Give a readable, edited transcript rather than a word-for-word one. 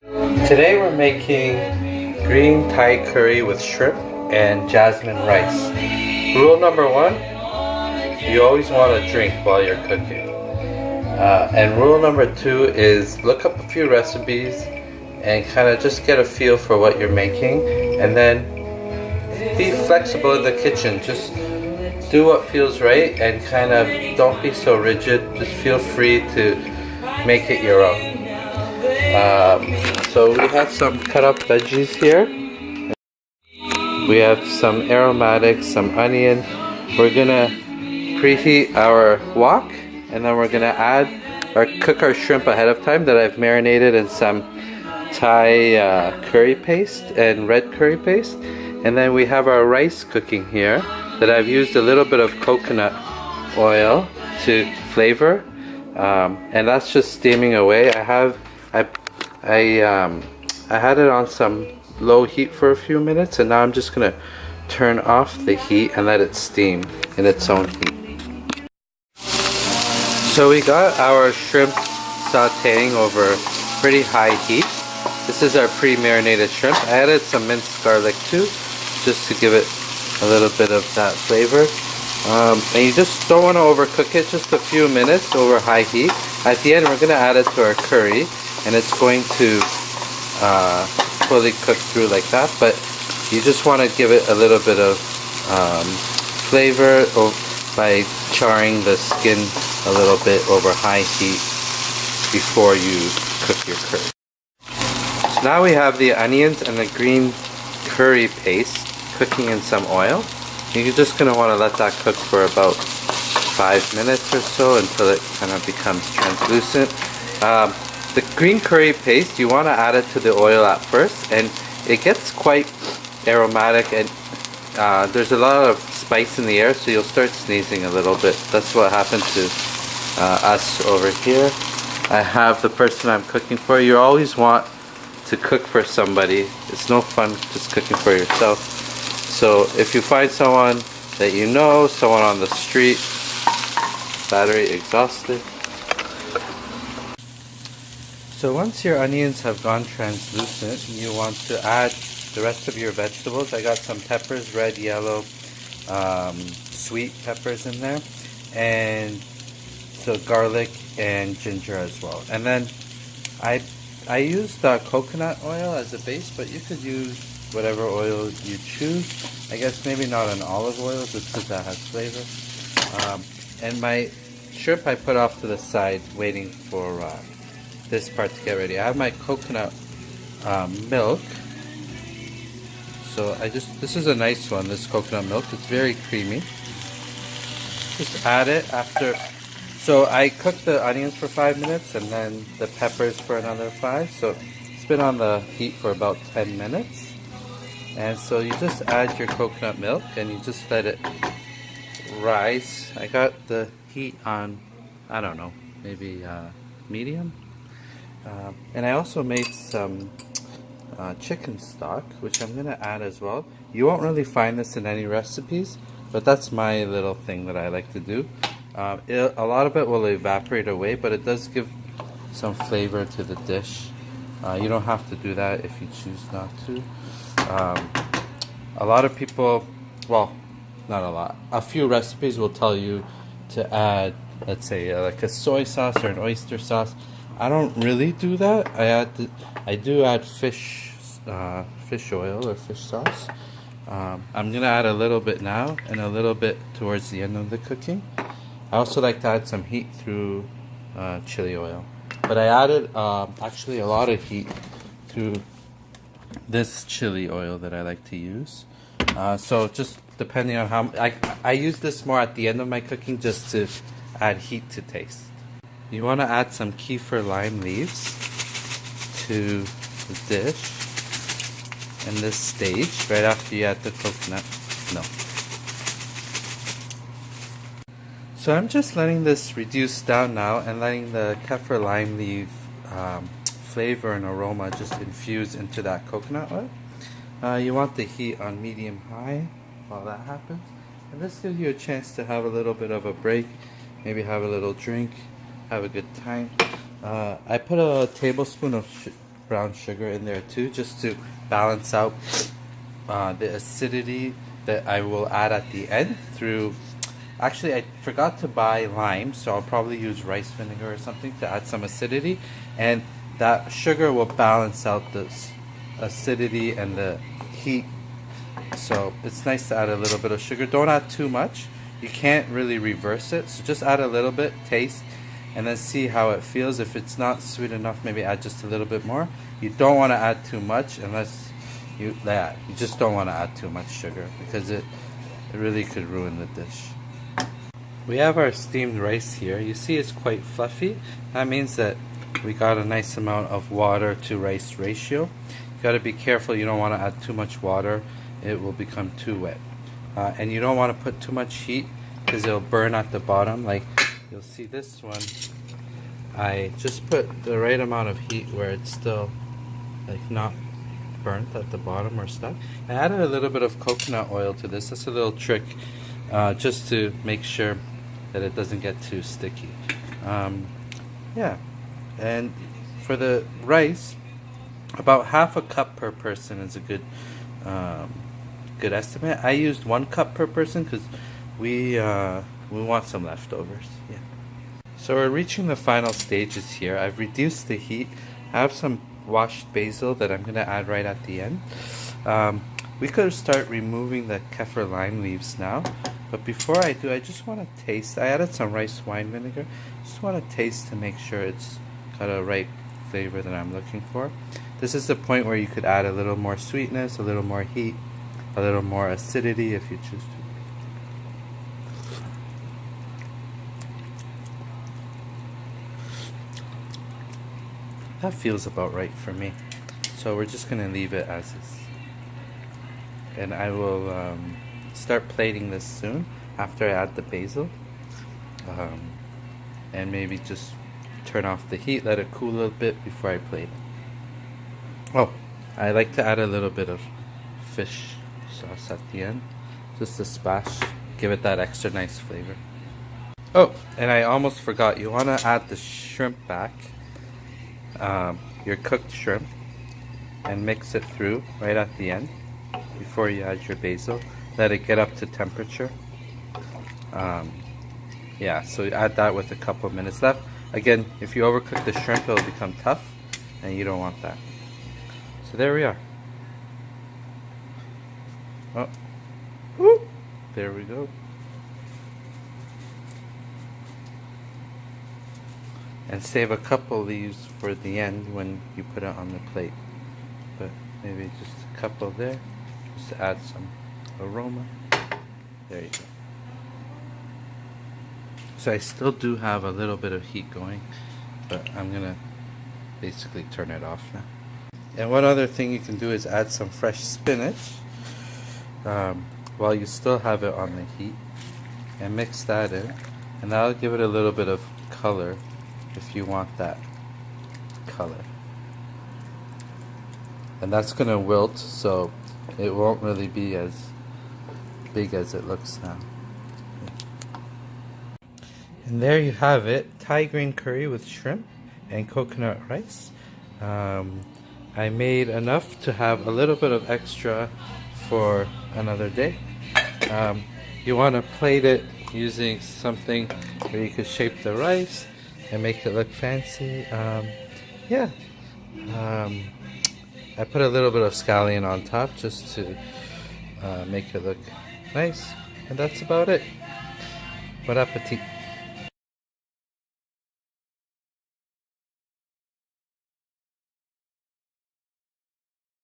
Today we're making green Thai curry with shrimp and jasmine rice. Rule number one, you always want to drink while you're cooking. And rule number two is look up a few recipes and kind of just get a feel for what you're making, and then be flexible in the kitchen. Just do what feels right and kind of don't be so rigid. Just feel free to make it your own. So we have some cut up veggies here. We have some aromatics, some onion. We're gonna preheat our wok, and then we're gonna cook our shrimp ahead of time that I've marinated in some Thai curry paste and red curry paste. And then we have our rice cooking here that I've used a little bit of coconut oil to flavor, and that's just steaming away. I had it on some low heat for a few minutes, and now I'm just gonna turn off the heat and let it steam in its own heat. So we got our shrimp sauteing over pretty high heat. This is our pre-marinated shrimp. I added some minced garlic too, just to give it a little bit of that flavor. And you just don't want to overcook it, just a few minutes over high heat. At the end we're gonna add it to our curry, and it's going to fully cook through like that, but you just want to give it a little bit of flavor by charring the skin a little bit over high heat before you cook your curry. So now we have the onions and the green curry paste cooking in some oil. You're just going to want to let that cook for about 5 minutes or so until it kind of becomes translucent. The green curry paste, you want to add it to the oil at first, and it gets quite aromatic, and there's a lot of spice in the air, so you'll start sneezing a little bit. That's what happened to us over here. I have the person I'm cooking for. You always want to cook for somebody. It's no fun just cooking for yourself. So if you find someone that you know, someone on the street, battery exhausted. So once your onions have gone translucent, you want to add the rest of your vegetables. I got some peppers, red, yellow, sweet peppers in there, and so garlic and ginger as well. And then I used coconut oil as a base, but you could use whatever oil you choose. I guess maybe not an olive oil, just because that has flavor. And my shrimp I put off to the side, waiting for this part to get ready. I have my coconut milk. So this is a nice one, this coconut milk. It's very creamy. Just add it after. So I cooked the onions for 5 minutes and then the peppers for another 5. So it's been on the heat for about 10 minutes. And so you just add your coconut milk and you just let it rise. I got the heat on, I don't know, maybe medium. And I also made some chicken stock, which I'm going to add as well. You won't really find this in any recipes, but that's my little thing that I like to do. A lot of it will evaporate away, but it does give some flavor to the dish. You don't have to do that if you choose not to. A lot of people, well, not a lot, a few recipes will tell you to add, let's say, like a soy sauce or an oyster sauce. I don't really do that. I do add fish oil or fish sauce. I'm gonna add a little bit now and a little bit towards the end of the cooking. I also like to add some heat through chili oil, but I added actually a lot of heat through this chili oil that I like to use. So just depending on how I use this more at the end of my cooking, just to add heat to taste. You want to add some kefir lime leaves to the dish in this stage, right after you add the coconut milk. So I'm just letting this reduce down now and letting the kefir lime leaf flavor and aroma just infuse into that coconut oil. You want the heat on medium-high while that happens. And this gives you a chance to have a little bit of a break, maybe have a little drink, have a good time. I put a tablespoon of brown sugar in there too, just to balance out the acidity that I will add at the end through. Actually, I forgot to buy lime, so I'll probably use rice vinegar or something to add some acidity, and that sugar will balance out the acidity and the heat. So it's nice to add a little bit of sugar. Don't add too much. You can't really reverse it, so just add a little bit, taste, and then see how it feels. If it's not sweet enough, maybe add just a little bit more. You don't want to add too much unless you just don't want to add too much sugar, because it really could ruin the dish. We have our steamed rice here. You see it's quite fluffy. That means that we got a nice amount of water to rice ratio. You got to be careful, you don't want to add too much water. It will become too wet. And you don't want to put too much heat because it'll burn at the bottom. Like you'll see this one, I just put the right amount of heat where it's still like not burnt at the bottom or stuck. I added a little bit of coconut oil to this. That's a little trick, just to make sure that it doesn't get too sticky. Yeah, and for the rice, about half a cup per person is a good good estimate. I used 1 cup per person because we want some leftovers. Yeah. So we're reaching the final stages here. I've reduced the heat. I have some washed basil that I'm gonna add right at the end. We could start removing the kaffir lime leaves now, but before I do, I just want to taste. I added some rice wine vinegar. Just want to taste to make sure it's got a right flavor that I'm looking for. This is the point where you could add a little more sweetness, a little more heat, a little more acidity if you choose to. That feels about right for me. So we're just going to leave it as is. And I will start plating this soon after I add the basil. And maybe just turn off the heat, let it cool a little bit before I plate it. Oh, I like to add a little bit of fish sauce at the end. Just a splash. Give it that extra nice flavor. Oh, and I almost forgot. You want to add the shrimp back. Your cooked shrimp. And mix it through right at the end. Before you add your basil, let it get up to temperature. Yeah, so you add that with a couple minutes left. Again, if you overcook the shrimp, it'll become tough, and you don't want that. So there we are. Oh, woo! There we go. And save a couple leaves for the end when you put it on the plate. But maybe just a couple there. Just to add some aroma. There you go. So I still do have a little bit of heat going, but I'm gonna basically turn it off now. And one other thing you can do is add some fresh spinach while you still have it on the heat, and mix that in, and that'll give it a little bit of color if you want that color. And that's gonna wilt, so it won't really be as big as it looks now. And there you have it, Thai green curry with shrimp and coconut rice. I made enough to have a little bit of extra for another day. You want to plate it using something where you could shape the rice and make it look fancy. Yeah. I put a little bit of scallion on top just to make it look nice. And that's about it. Bon appetit.